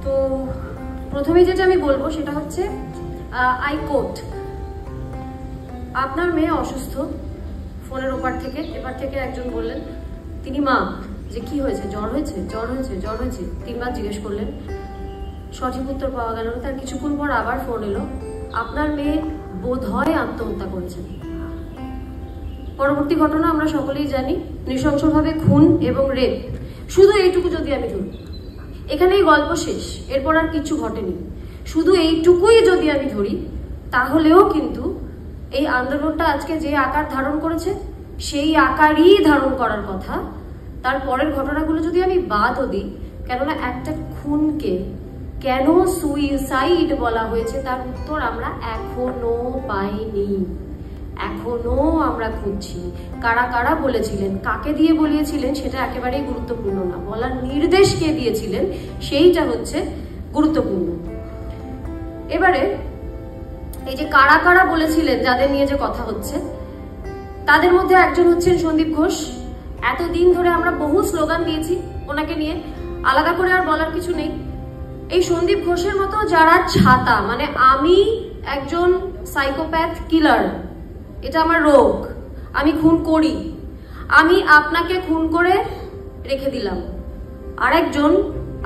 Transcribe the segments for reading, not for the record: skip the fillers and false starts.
তো প্রথমেই যেটা আমি বলবো সেটা হচ্ছে আই কোট, আপনার মেয়ে অসুস্থ। ফোনের ওপার থেকে এবার থেকে একজন বললেন, তিনি মা, যে কি হয়েছে, জ্বর হয়েছে, জ্বর হয়েছে, জ্বর হয়েছে, 3 বার জিজ্ঞেস করলেন, সঠিক উত্তর পাওয়া গেল না। তার কিছুক্ষণ পর আবার ফোন এলো, আপনার মেয়ে বোধহয় আত্মহত্যা করেছেন। পরবর্তী ঘটনা আমরা সকলেই জানি, নৃশংসভাবে খুন এবং রেপ। শুধু এইটুকু যদি আমি ধরি, এখানেই গল্প শেষ, এরপর আর কিছু ঘটেনি। শুধু এইটুকুই যদি আমি ধরি, তাহলেও কিন্তু এই আন্দোলনটা আজকে যে আকার ধারণ করেছে সেই আকারই ধারণ করার কথা। তার পরের ঘটনাগুলো যদি আমি বাদও দিই, কেননা একটা খুনকে কেন সুইসাইড বলা হয়েছে তার উত্তর আমরা এখনো পাইনি, এখনো আমরা খুঁজছি। কারা কারা বলেছিলেন, কাকে দিয়ে বলিয়েছিলেন সেটা একেবারেই গুরুত্বপূর্ণ না, বলার নির্দেশ কে দিয়েছিলেন সেইটা হচ্ছে গুরুত্বপূর্ণ। এবারে এই যে কারা কারা বলেছিলেন, যাদের নিয়ে যে কথা হচ্ছে, তাদের মধ্যে একজন হচ্ছেন সন্দীপ ঘোষ। এতদিন ধরে আমরা বহু স্লোগান দিয়েছি ওনাকে নিয়ে, আলাদা করে আর বলার কিছু নেই। এই সন্দীপ ঘোষের মতো যারা ছাতা, মানে আমি একজন সাইকোপ্যাথ কিলার, এটা আমার রোগ, আমি খুন করি, আমি আপনাকে খুন করে রেখে দিলাম, আরেকজন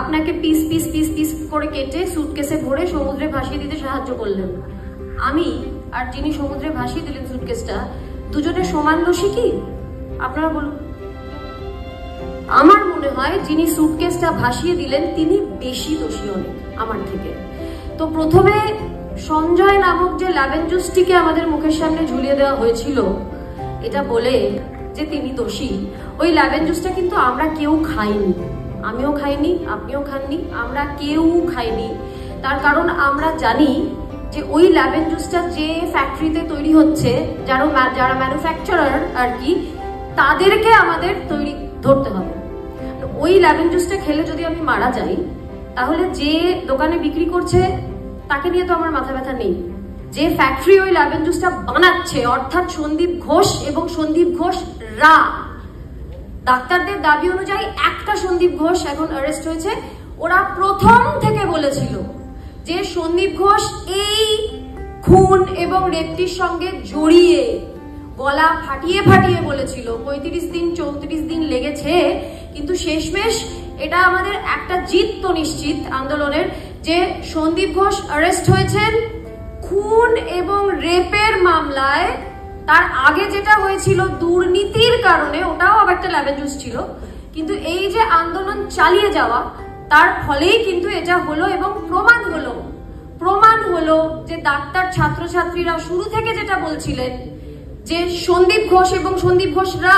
আপনাকে পিস পিস পিস পিস করে কেটে সুটকেসে ভরে সমুদ্রে ভাসিয়ে দিতে সাহায্য করলেন। আমি আর যিনি সমুদ্রে ভাসিয়ে দিলেন সুটকেসটা, দুজনের সমান দোষী কি আপনারা বলুন? আমার মনে হয় যিনি সুটকেসটা ভাসিয়ে দিলেন তিনি বেশি দোষী অনেক আমার থেকে। তো প্রথমে সঞ্জয় নামক যে লেমন জুসটিকে আমাদের মুখের সামনে ঝুলিয়ে দেওয়া হয়েছিল এটা বলে যে তিনি দোষী, ওই লেমন জুসটা কিন্তু আমরা কেউ খাইনি, আমিও খাইনি, আপনিও খাননি, আমরা কেউ খাইনি। তার কারণ আমরা জানি যে ওই লেমন জুসটা যে ফ্যাক্টরিতে তৈরি হচ্ছে, যারা ম্যানুফ্যাকচারার আর কি, তাদেরকে আমাদের ধরতে হবে। ওই লেমন জুসটা খেলে যদি আমি মারা যাই, তাহলে যে দোকানে বিক্রি করছে তাকে নিয়ে তো আমার মাথা ব্যথা নেই। যে ফ্যাক্টরি ওই লেমন জুসটা বানাচ্ছে, অর্থাৎ সন্দীপ ঘোষ এবং সন্দীপ ঘোষ রা, ডাক্তারদের দাবি অনুযায়ী একটা সন্দীপ ঘোষ এখন অ্যারেস্ট হয়েছে। ওরা প্রথম থেকে বলেছিল যে সন্দীপ ঘোষ এই খুন এবং রেপটির সঙ্গে জড়িয়ে, গলা ফাটিয়ে ফাটিয়ে বলেছিল। 35 দিন 34 দিন লেগেছে, কিন্তু শেষমেশ এটা আমাদের একটা জিত তো নিশ্চিত আন্দোলনের, যে সন্দীপ ঘোষ অ্যারেস্ট হয়েছেন খুন এবং রেপের মামলায়। তার আগে যেটা হয়েছিল দুর্নীতির কারণে, ওটাও আবার একটা লেমন জুস ছিল, কিন্তু এই যে আন্দোলন চালিয়ে যাওয়া তার ফলেই কিন্তু এটা হলো এবং প্রমাণ হলো যে ডাক্তার ছাত্রছাত্রীরা শুরু থেকে যেটা বলছিলেন যে সন্দীপ ঘোষ এবং সন্দীপ ঘোষরা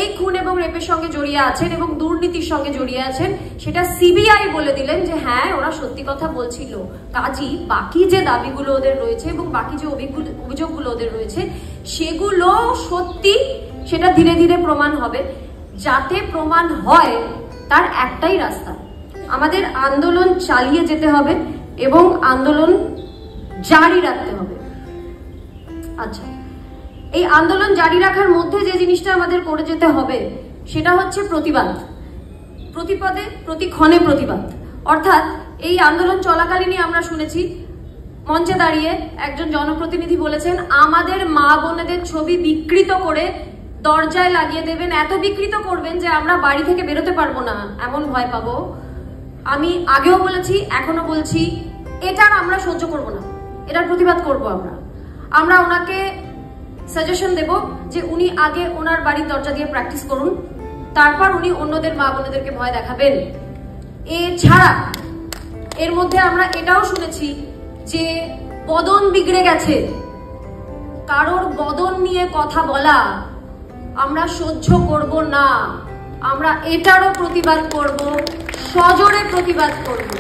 এই খুন এবং রেপের সঙ্গে জড়িয়ে আছেন এবং দুর্নীতির সঙ্গে জড়িয়ে আছেন, সেটা সিবিআই বলে দিলেন যে হ্যাঁ ওরা সত্যি কথা বলছিল। কাজী বাকি যে দাবিগুলো ওদের রয়েছে এবং বাকি যে অভিযোগগুলো ওদের রয়েছে সেগুলো সত্যি, সেটা ধীরে ধীরে প্রমাণ হবে। যাতে প্রমাণ হয় তার একটাই রাস্তা, আমাদের আন্দোলন চালিয়ে যেতে হবে এবং আন্দোলন জারি রাখতে হবে। আচ্ছা, এই আন্দোলন জারি রাখার মধ্যে যে জিনিসটা আমাদের করে যেতে হবে সেটা হচ্ছে প্রতিবাদ, প্রতিপদে প্রতিক্ষণে প্রতিবাদ। অর্থাৎ এই আন্দোলন চলাকালীনই আমরা শুনেছি মঞ্চে দাঁড়িয়ে একজন জনপ্রতিনিধি বলেছেন আমাদের মা বোনেদের ছবি বিকৃত করে দরজায় লাগিয়ে দেবেন, এত বিকৃত করবেন যে আমরা বাড়ি থেকে বেরোতে পারবো না, এমন ভয় পাবো। আমি আগেও বলেছি, এখনো বলছি, এটার আমরা সহ্য করব না, এটার প্রতিবাদ করব। আমরা ওনাকে সাজেশন দেব যে উনি আগে ওনার বাড়ির দরজা দিয়ে প্র্যাকটিস করুন, তারপর উনি অন্যদের মা বোনেদেরকে ভয় দেখাবেন। এছাড়া এর মধ্যে আমরা এটাও শুনেছি যে বদন বিগড়ে গেছে, কারোর বদন নিয়ে কথা বলা আমরা সহ্য করব না। আমরা এটারও প্রতিবাদ করব, সজোরে প্রতিবাদ করব।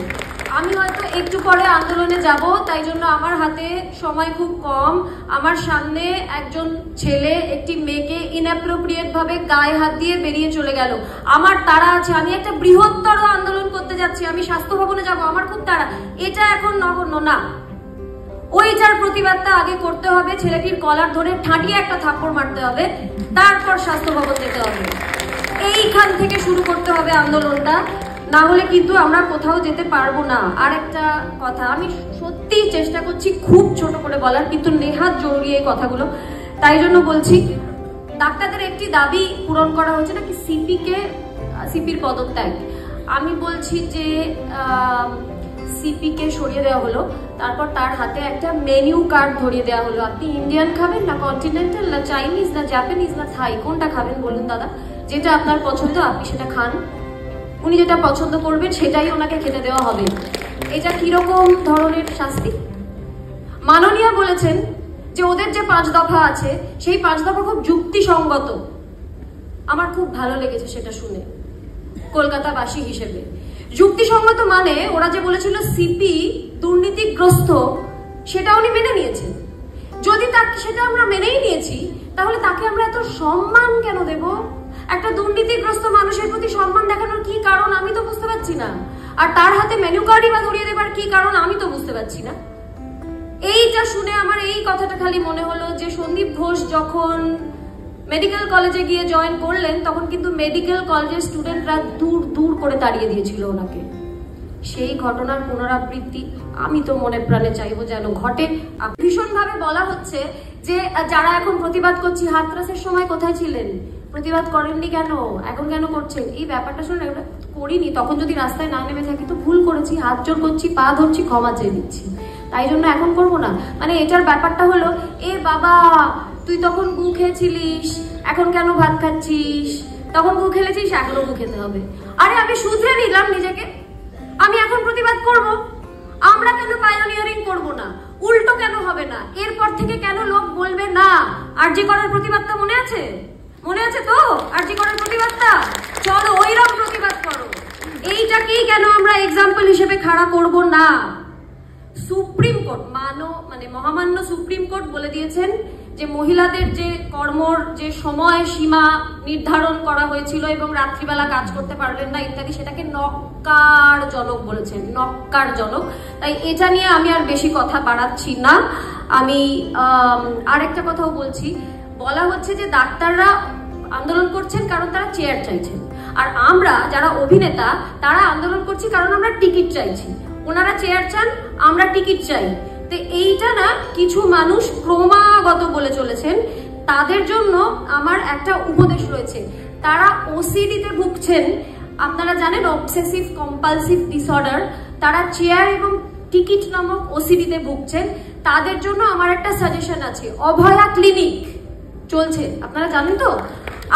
আমি হয়তো একটু পরে আন্দোলনে যাব, তাই জন্য আমার হাতে সময় খুব কম। আমার সামনে একজন ছেলে একটি মেয়েকে ইনঅ্যাপ্রোপ্রিয়েট ভাবে গায়ে হাত দিয়ে বেরিয়ে চলে গেল, আমার তাড়া আছে, আমি একটা বৃহত্তর আন্দোলন করতে যাচ্ছি, আমি স্বাস্থ্য ভবনে যাব, আমার খুব তাড়া। এটা এখন নগণ্য না, ওইটার প্রতিবাদটা আগে করতে হবে। ছেলেটির কলার ধরে ঠাঁটিয়ে একটা থাপ্পড় মারতে হবে, তারপর স্বাস্থ্য ভবন যেতে হবে। এইখান থেকে শুরু করতে হবে আন্দোলনটা, না হলে কিন্তু আমরা কোথাও যেতে পারবো না। আর একটা কথা, আমি সত্যি চেষ্টা করছি খুব ছোট করে বলার, কিন্তু নেহাত জরুরি এই কথাগুলো, তাই জন্য বলছি। ডাক্তারদের একটি দাবি পূরণ করা হয়েছে নাকি সিপির পদত্যাগ। আমি বলছি যে সিপিকে সরিয়ে দেওয়া হলো, তারপর তার হাতে একটা মেনু কার্ড ধরিয়ে দেওয়া হলো। আপনি ইন্ডিয়ান খাবেন না কন্টিনেন্টাল না চাইনিজ না জাপানিজ না থাই, কোনটা খাবেন বলুন দাদা? যেটা আপনার পছন্দ আপনি সেটা খান, উনি যেটা পছন্দ করবেন সেটাই ওনাকে খেতে দেওয়া হবে। এটা কিরকম ধরনের শাস্তি? মাননীয় বলেছেন যে ওদের যে 5 দফা আছে সেই 5 দফা খুব যুক্তিসঙ্গত। আমার খুব ভালো লেগেছে সেটা শুনে কলকাতাবাসী হিসেবে। যুক্তিসঙ্গত মানে ওরা যে বলেছিল সিপি দুর্নীতিগ্রস্ত, সেটা উনি মেনে নিয়েছেন। যদি সেটা আমরা মেনেই নিয়েছি, তাহলে তাকে আমরা এত সম্মান কেন দেব? একটা দুর্নীতিগ্রস্ত মানুষের প্রতি সম্মান দেখানোর কি কারণ আমি তো বুঝতে পারছি না। আর তার হাতে মেনু কার্ডই বা ধরিয়ে দেবার কি কারণ আমি তো বুঝতে পারছি না। এইটা শুনে আমার এই কথাটা খালি মনে হলো যে সন্দীপ ঘোষ যখন মেডিকেল কলেজে গিয়ে জয়েন করলেন, তখন কিন্তু মেডিকেল কলেজের স্টুডেন্টরা দূর দূর করে তাড়িয়ে দিয়েছিল ওনাকে। সেই ঘটনার পুনরাবৃত্তি আমি তো মনে প্রাণে চাইবো যেন ঘটে। ভীষণভাবে বলা হচ্ছে যে যারা এখন প্রতিবাদ করছি, হাতরাসের সময় কোথায় ছিলেন? প্রতিবাদ করেননি কেন? এখন কেন করছেন? এই ব্যাপারটা শুনে করিনি, তখন যদি রাস্তায় না নেমে থাকি তো ভুল করেছি, হাত জোর করছি, পা ধরছি, ক্ষমা চেয়ে দিচ্ছি, তাই জন্য এখন করবো না। মানে এটার ব্যাপারটা হলো, এ বাবা তুই তখন গু খেয়েছিলিস, এখন কেন ভাত খাচ্ছিস? তখন গু খেলেছিস, এখনো গু খেতে হবে। আরে আমি শুধরে নিলাম নিজেকে, আমি এখন প্রতিবাদ করব। আমরা কেন পায়োনিয়ারিং করব না? উল্টো কেন হবে না? এরপর থেকে কেন লোক বলবে না? আরজি করার প্রতিবাদটা মনে আছে? মনে আছে তো আরজি করার প্রতিবাদটা? চলো ওইরকম প্রতিবাদ করো। এইটাকেই কেন আমরা এক্সাম্পল হিসেবে খাড়া করব না? সুপ্রিম কোর্ট মানে মহামান্য সুপ্রিম কোর্ট বলে দিয়েছেন যে মহিলাদের যে কর্মর যে সময় সীমা নির্ধারণ করা হয়েছিল এবং রাত্রিবেলা কাজ করতে পারলেন না ইত্যাদি, সেটাকে নক্কারজনক বলেছেন, নক্কারজনক। তাই এটা নিয়ে আমি আর বেশি কথা বাড়াচ্ছি না। আমি আরেকটা কথাও বলছি, বলা হচ্ছে যে ডাক্তাররা আন্দোলন করছেন কারণ তারা চেয়ার চাইছেন, আর আমরা যারা অভিনেতা তারা আন্দোলন করছি কারণ আমরা টিকিট চাইছি। ওনারা চেয়ার চান, আমরা টিকিট চাই। তো এইটা না কিছু মানুষ ক্রমাগত বলে চলেছেন, তাদের জন্য আমার একটা উপদেশ রয়েছে। তারা ওসিডিতে ভুগছেন, আপনারা জানেন অবসেসিভ কম্পালসিভ ডিসঅর্ডার, তারা চেয়ার এবং টিকিট নামক ওসিডিতে ভুগছেন। তাদের জন্য আমার একটা সাজেশন আছে, অভয়া ক্লিনিক চলছে, আপনারা জানেন তো?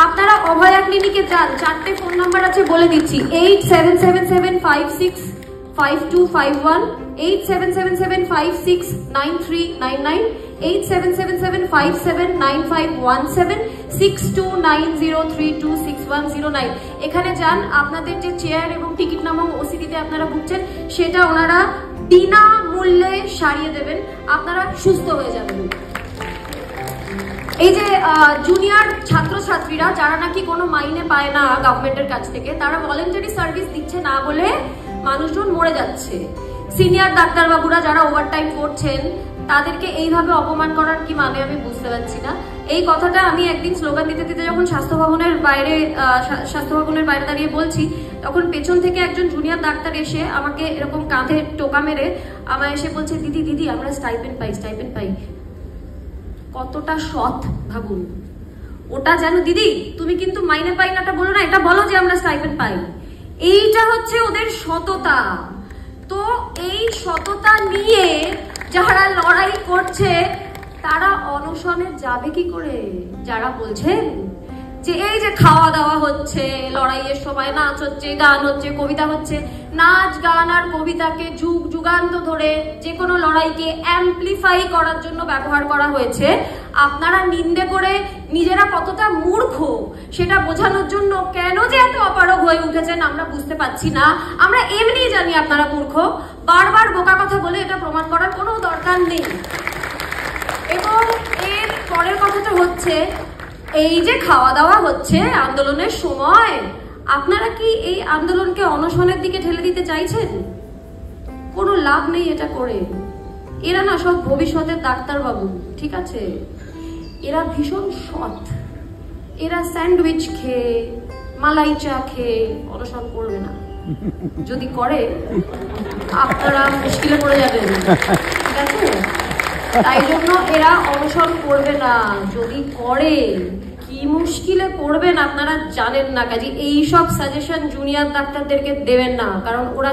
আপনারা অভয়া ক্লিনিকে যান, 4টে ফোন নাম্বার আছে বলে দিচ্ছি, 8777565251, 8777569399, 8777579517, 6290326109। এখানে যান, আপনাদের যে চেয়ার এবং টিকিট নামক ওসিডিতে আপনারা ভুগছেন সেটা ওনারা বিনামূল্যে সারিয়ে দেবেন, আপনারা সুস্থ হয়ে যাবেন। এই যে জুনিয়র ছাত্রছাত্রীরা যারা নাকি কোনো মাইনে পায় না গভর্নমেন্টের কাছ থেকে, তারা ভলেন্টারি সার্ভিস দিচ্ছে না বলে মানুষজন মরে যাচ্ছে। সিনিয়র ডাক্তারবাবুরা যারা ওভারটাইম করছেন তাদেরকে এইভাবে অপমান করার কি মানে আমি বুঝতে পারছি না। এই কথাটা আমি একদিন স্লোগান দিতে দিতে যখন স্বাস্থ্য ভবনের বাইরে দাঁড়িয়ে বলছি, তখন পেছন থেকে একজন জুনিয়র ডাক্তার এসে আমাকে এরকম কাঁধে টোকা মেরে আমায় এসে বলছে, দিদি দিদি আমরা স্টাইপেন্ড পাই। কতটা সৎ ভাবুন। ওটা যেন দিদি তুমি কিন্তু মাইনে পাই নাটা বলো না, এটা বলো যে আমরা স্টাইপেন্ড পাই। এইটা হচ্ছে ওদের সততা। তো এই সততা নিয়ে যারা লড়াই করছে তারা অনশনে যাবে কি করে? যারা বলছেন যে এই যে খাওয়া দাওয়া হচ্ছে, লড়াইয়ের সময় নাচ হচ্ছে, গান হচ্ছে, কবিতা হচ্ছে, নাচ গান আর কবিতাকে যুগ যুগান্ত ধরে যে কোনো লড়াইকে অ্যাম্পলিফাই করার জন্য ব্যবহার করা হয়েছে। আপনারা নিন্দে করে নিজেরা কতটা মূর্খ সেটা বোঝানোর জন্য কেন যে এত অপারগ হয়ে উঠেছেন আমরা বুঝতে পারছি না। আমরা এমনিই জানি আপনারা মূর্খ, বারবার বোকা কথা বলে এটা প্রমাণ করার কোনো দরকার নেই। এবং এর পরের কথাটা হচ্ছে, এই যে খাওয়া দাওয়া হচ্ছে আন্দোলনের সময়, আপনারা কি এই আন্দোলনকে অনশনের দিকে ঠেলে দিতে চাইছেন? কোনো লাভ নেই এটা করে। এরা না সব ভবিষ্যতের ডাক্তারবাবু, ঠিক আছে? এরা ভীষণ সৎ, এরা স্যান্ডউইচ খেয়ে মালাই চা খেয়ে অনশন করবে না। যদি করে আপনারা মুশকিলে পড়ে যাবেন, ঠিক আছে? তাই জন্য এরা অনশন করবে না। যদি করে কি মুশকিলে পড়বেন আপনারা জানেন না। কাজে এইসব সাজেশন জুনিয়র ডাক্তারদেরকে দেবেন না, কারণ ওরা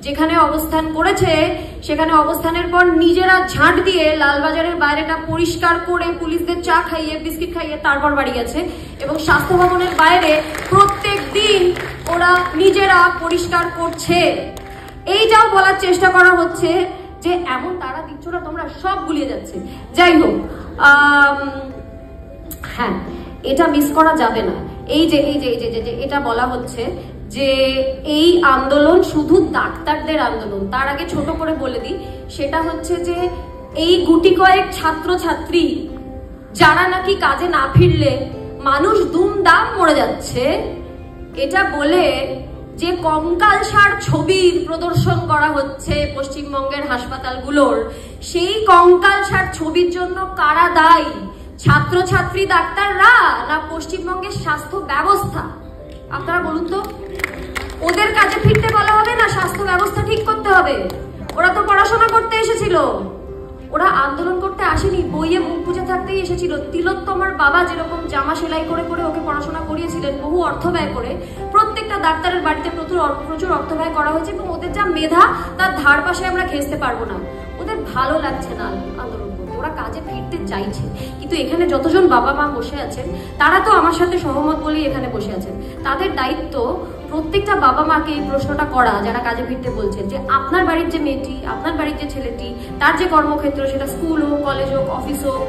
যেখানে অবস্থান করেছে সেখানে অবস্থানের পর নিজেরা ঝাঁট দিয়ে লালবাজারের বাইরেটা পরিষ্কার করে পুলিশদের চা খাইয়ে বিস্কিট খাইয়ে তারপর বাড়ি গেছে, এবং স্বাস্থ্য ভবনের বাইরে প্রত্যেক দিন ওরা নিজেরা পরিষ্কার করছে। এইটাও বলার চেষ্টা করা হচ্ছে যে এমন তারা দিচ্ছ না, তোমরা সব গুলিয়ে যাচ্ছে। যাই হোক, হ্যাঁ, এটা মিস করা যাবে না। এই যে এটা বলা হচ্ছে যে এই আন্দোলন শুধু ডাক্তারদের আন্দোলন। তার আগে ছোট করে বলে দিই, সেটা হচ্ছে যে এই গুটি কয়েক ছাত্রছাত্রী যারা নাকি কাজে না ফিরলে মানুষ দুমদাম মরে যাচ্ছে, এটা বলে যে কঙ্কালসার ছবির প্রদর্শন করা হচ্ছে পশ্চিমবঙ্গের হাসপাতালগুলোর, সেই কঙ্কালসার ছবির জন্য কারা দায়ী? ছাত্রছাত্রী ডাক্তাররা না পশ্চিমবঙ্গের স্বাস্থ্য ব্যবস্থা? আপনারা বলুন তো, ওদের কাজে ফিরতে বলা হবে না স্বাস্থ্য ব্যবস্থা ঠিক করতে হবে? ওরা তো পড়াশোনা করতে এসেছিল, ওরা আন্দোলন করতে আসেনি, বইয়ে মুখ বুঝে থাকতেই এসেছিল। তিলোত্তমার বাবা যেরকম জামা সেলাই করে করে ওকে পড়াশোনা করিয়েছিলেন, বহু অর্থ ব্যয় করে, প্রত্যেকটা ডাক্তারের বাড়িতে প্রচুর অর্থ ব্যয় করা হয়েছে, এবং ওদের যা মেধা তার ধার পাশে আমরা ঘেঁচতে পারবো না। ওদের ভালো লাগছে না আন্দোলন করতে, ওরা কাজে ফিরতে চাইছে। কিন্তু এখানে যতজন বাবা মা বসে আছেন তারা তো আমার সাথে সহমত বলেই এখানে বসে আছেন। তাদের দায়িত্ব প্রত্যেকটা বাবা মাকে এই প্রশ্নটা করা, যারা কাজে ফিরতে বলছেন, যে আপনার বাড়ির যে মেয়েটি, আপনার বাড়ির যে ছেলেটি, তার যে কর্মক্ষেত্র, সেটা স্কুল হোক, কলেজ হোক, অফিস হোক,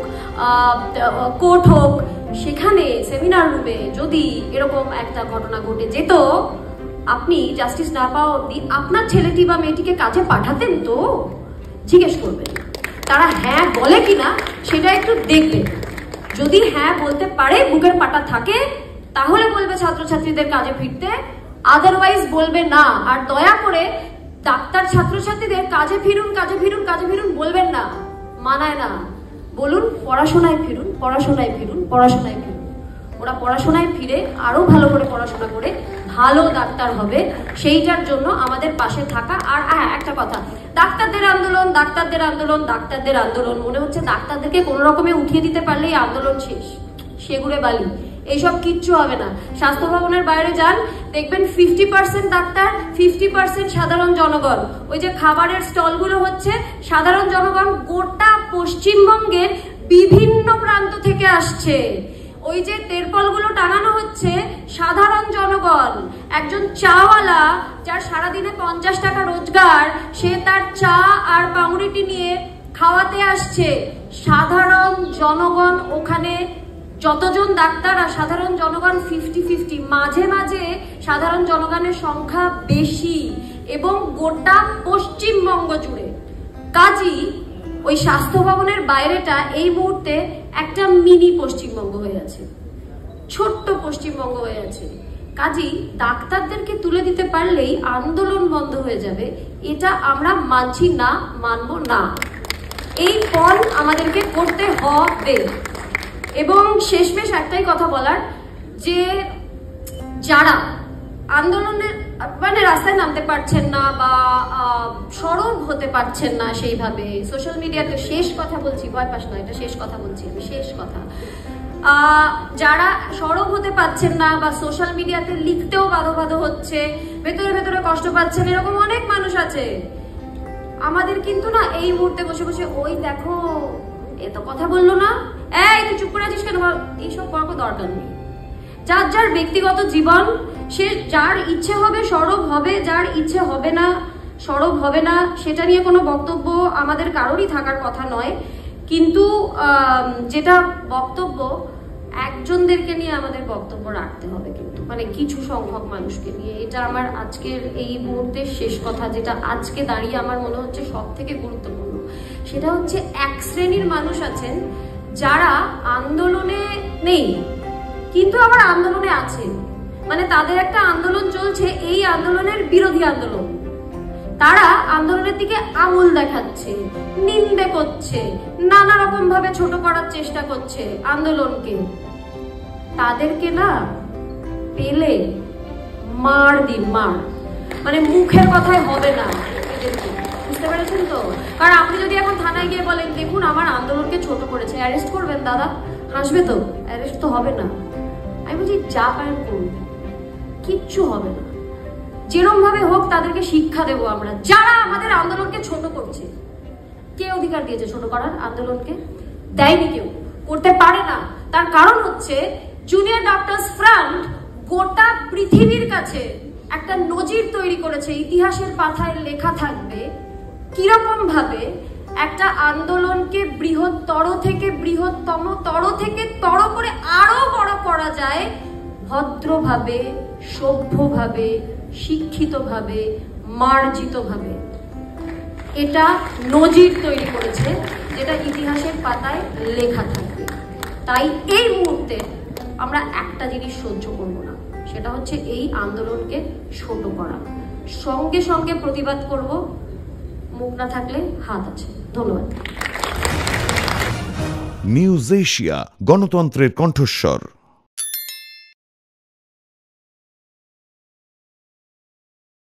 কোর্ট হোক, সেখানে সেমিনার রুমে যদি এরকম একটা ঘটনা ঘটে যেত, আপনি জাস্টিস না পাওয়া অব্দি আপনার ছেলেটি বা মেয়েটিকে কাজে পাঠাতেন তো? জিজ্ঞেস করবেন। তারা হ্যাঁ বলে কিনা সেটা একটু দেখবেন। যদি হ্যাঁ বলতে পারে, বুকের পাটা থাকে, তাহলে বলবে ছাত্রছাত্রীদের কাজে ফিরতে, আদারওয়াইজ বলবে না। আর দয়া করে ডাক্তার ছাত্রছাত্রীদের কাজে ফিরুন কাজে ফিরুন কাজে ফিরুন বলবেন না, মানায় না। বলুন পড়াশোনায় ফিরুন, পড়াশোনায় ফিরুন, পড়াশোনায় ফিরুন। ওরা পড়াশোনায় ফিরে আরো ভালো করে পড়াশোনা করে ভালো ডাক্তার হবে, সেইটার জন্য আমাদের পাশে থাকা। আর হ্যাঁ, একটা কথা, ডাক্তারদের আন্দোলন ডাক্তারদের আন্দোলন ডাক্তারদের আন্দোলন, মনে হচ্ছে ডাক্তারদেরকে কোনো রকমে উঠিয়ে দিতে পারলেই আন্দোলন শেষ, সেগুড়ে বালি। এইসব কিচ্ছু হবে না। স্বাস্থ্য ভবনের বাইরে যান, দেখবেন 50% ডাক্তার, 50% সাধারণ জনগণ। ওই যে খাবারের স্টলগুলো হচ্ছে, সাধারণ জনগণ গোটা পশ্চিমবঙ্গের বিভিন্ন প্রান্ত থেকে আসছে। ওই যে তেরপলগুলো টাঙানো হচ্ছে, সাধারণ জনগণ। একজন চাওয়ালা যার সারাদিনে 50 টাকা রোজগার, সে তার চা আর পাউরুটি নিয়ে খাওয়াতে আসছে। সাধারণ জনগণ ওখানে, যতজন ডাক্তার আর সাধারণ জনগণ 50-50, মাঝে মাঝে সাধারণ জনগণের সংখ্যা বেশি, এবং গোটা পশ্চিমবঙ্গ জুড়ে। কাজী ওই স্বাস্থ্য ভবনের বাইরেটা এই মুহূর্তে একটা মিনি পশ্চিমবঙ্গ হয়ে আছে, ছোট্ট পশ্চিমবঙ্গ হয়ে আছে। কাজী ডাক্তারদেরকে তুলে দিতে পারলেই আন্দোলন বন্ধ হয়ে যাবে, এটা আমরা মানছি না, মানব না। এই পণ আমাদেরকে করতে হবে। এবং শেষমেশ একটাই কথা বলার, যে যারা আন্দোলনে মানে রাস্তায় নামতে পারছেন না বা সরব হতে পারছেন না সেইভাবে, সোশ্যাল মিডিয়াতে, শেষ কথা বলছি, ভয় পাস না, এটা শেষ কথা বলছি আমি, শেষ কথা, যারা সরব হতে পারছেন না বা সোশ্যাল মিডিয়াতে লিখতেও বাধো হচ্ছে, ভেতরে ভেতরে কষ্ট পাচ্ছেন, এরকম অনেক মানুষ আছে। আমাদের কিন্তু না এই মুহূর্তে বসে বসে ওই দেখো এ তো কথা বললো না, এই তুই চুপ করে আছিস কেন, এইসব করার দরকার নেই। যার যার ব্যক্তিগত জীবন, সে যার ইচ্ছে হবে সরব হবে, যার ইচ্ছে হবে না সরব হবে না, সেটা নিয়ে কোনো বক্তব্য আমাদের কারোরই থাকার কথা নয়। কিন্তু যেটা বক্তব্য, একজনদেরকে নিয়ে আমাদের বক্তব্য রাখতে হবে, কিন্তু মানে কিছু সংখ্যক মানুষকে নিয়ে। এটা আমার আজকের এই মুহূর্তের শেষ কথা, যেটা আজকে দাঁড়িয়ে আমার মনে হচ্ছে সব থেকে গুরুত্বপূর্ণ। সেটা হচ্ছে এক শ্রেণীর মানুষ আছেন যারা আন্দোলনে নেই কিন্তু আবার আন্দোলনে আছে, মানে তাদের একটা আন্দোলন চলছে, এই আন্দোলনের বিরোধী আন্দোলন। তারা আন্দোলনের দিকে আঙুল দেখাচ্ছে, নিন্দে করছে, নানা রকম ভাবে ছোট করার চেষ্টা করছে আন্দোলনকে। তাদেরকে না পেলে মার দিন, মার। মানে মুখের কথায় হবে না এদেরকে, বুঝতে পেরেছেন তো? কারণ আপনি যদি এখন থানায় গিয়ে বলেন দেখুন আমার আন্দোলনকে ছোট করেছে, অ্যারেস্ট করবেন দাদা? হাসবে তো, অ্যারেস্ট তো হবে না। আমি বলছি যা পারেন করুন, কিচ্ছু হবে না। যেরকম ভাবে হোক তাদেরকে শিক্ষা দেবো আমরা, যারা আমাদের আন্দোলনকে ছোট করছে। কে অধিকার দিয়েছে ছোট করার আন্দোলনকে? দেয়নি কেউ, করতে পারে না। তার কারণ হচ্ছে জুনিয়র ডক্টরস ফ্রন্ট গোটা পৃথিবীর কাছে একটা নজির তৈরি করেছে, ইতিহাসের পাতায় লেখা থাকবে কিরকম ভাবে একটা আন্দোলনকে বৃহত্তর থেকে বৃহত্তম, তর থেকে তর করে আরো বড় করা যায়, ভদ্রভাবে, সভ্যভাবে, শিক্ষিতভাবে, মার্জিতভাবে। এটা নজির তৈরি করেছে, যেটা ইতিহাসের পাতায় লেখা থাকবে। তাই এই মুহূর্তে আমরা একটা জিনিস সহ্য করব না, সেটা হচ্ছে এই আন্দোলনকে ছোট করা। সঙ্গে সঙ্গে প্রতিবাদ করব, মুখ না থাকলে হাত আছে। ধন্যবাদ। নিউজ এশিয়া, গণতন্ত্রের কণ্ঠস্বর।